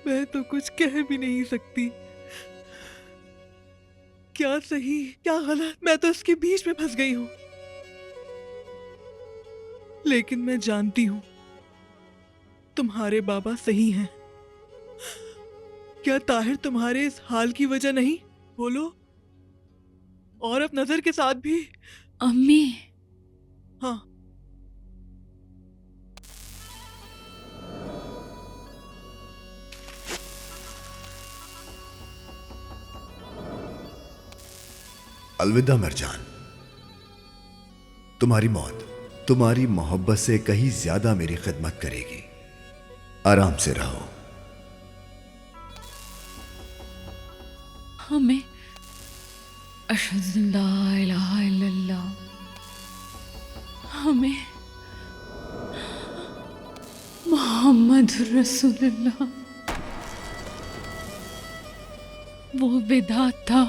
मैं तो कुछ कह भी नहीं सकती। क्या सही क्या गलत, मैं तो इसके बीच में फंस गई हूं। लेकिन मैं जानती हूं तुम्हारे बाबा सही हैं। क्या ताहिर तुम्हारे इस हाल की वजह नहीं? बोलो। और अब नजर के साथ भी। अम्मी। हाँ। अलविदा मिर्जान। तुम्हारी मौत तुम्हारी मोहब्बत से कहीं ज्यादा मेरी खिदमत करेगी। आराम से रहो। हमें अशहदु ला इलाहा इल्लल्लाह, हमें मोहम्मद रसूलुल्लाह। वो विधाता था।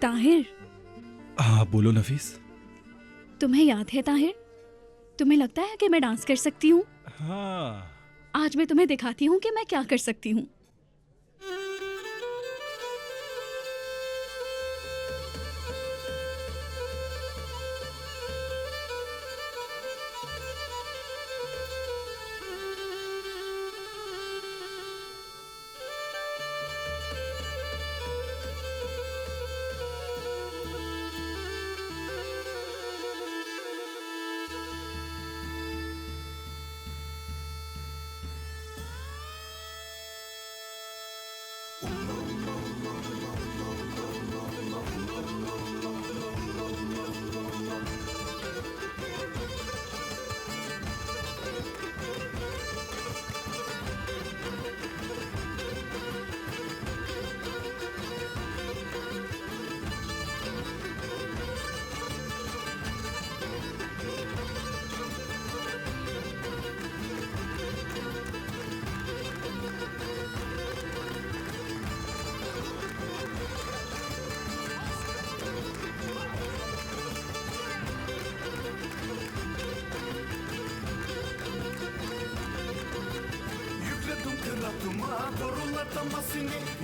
ताहिर, हाँ बोलो नफीस। तुम्हें याद है ताहिर, तुम्हें लगता है कि मैं डांस कर सकती हूँ? हाँ आज मैं तुम्हें दिखाती हूँ कि मैं क्या कर सकती हूँ।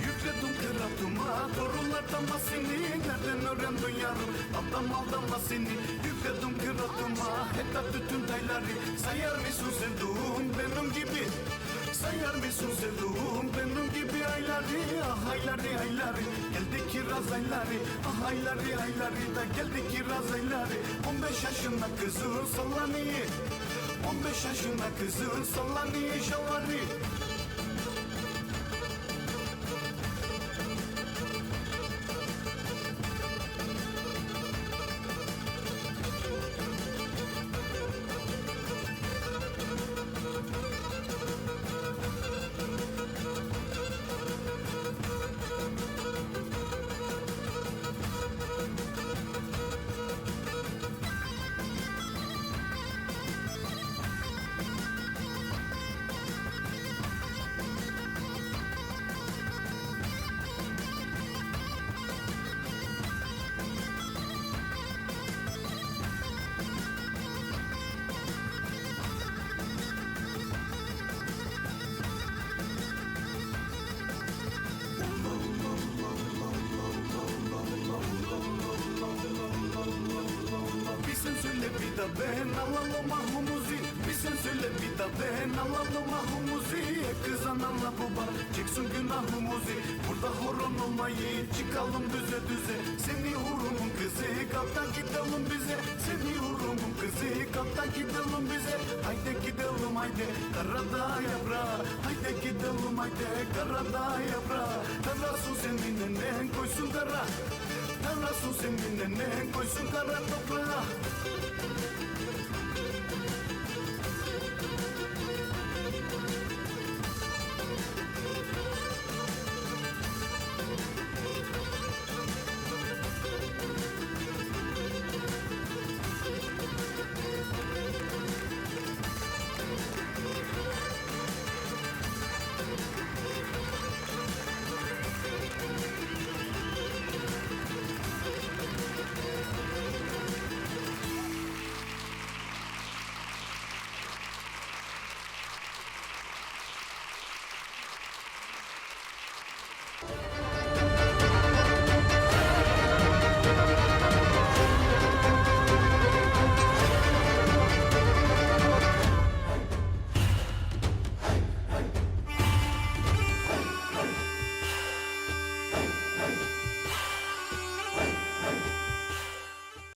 Yükledim kıratıma, doğrulatamaz seni. Nereden öğrendin yarım, adam aldamaz seni. Yükledim kıratıma, hatta bütün dayları. Sayar mısın sevduğum benim gibi? Sayar mısın sevduğum benim gibi ayları? Ah ayları ayları, geldi kiraz ayları. Ah ayları ayları da geldi kiraz ayları. 15 yaşında kızın sallanıyor. 15 yaşında kızın sallanıyor şavarı. Ben alalım ahumuzi, bir sen söyle bir de ben alalım ahumuzi. Kız ananla baba çıksın günahumuzi. Burada horon olmayı çıkalım düze düze. Seni hurumun kızı kaptan gidelim bize. Seni hurumun kızı kaptan gidelim bize. Haydi gidelim haydi karada yaprağı. Haydi gidelim haydi karada yaprağı. Tanrısın senin nenen koysun kara. Tanrısın senin nenen koysun kara toprağa.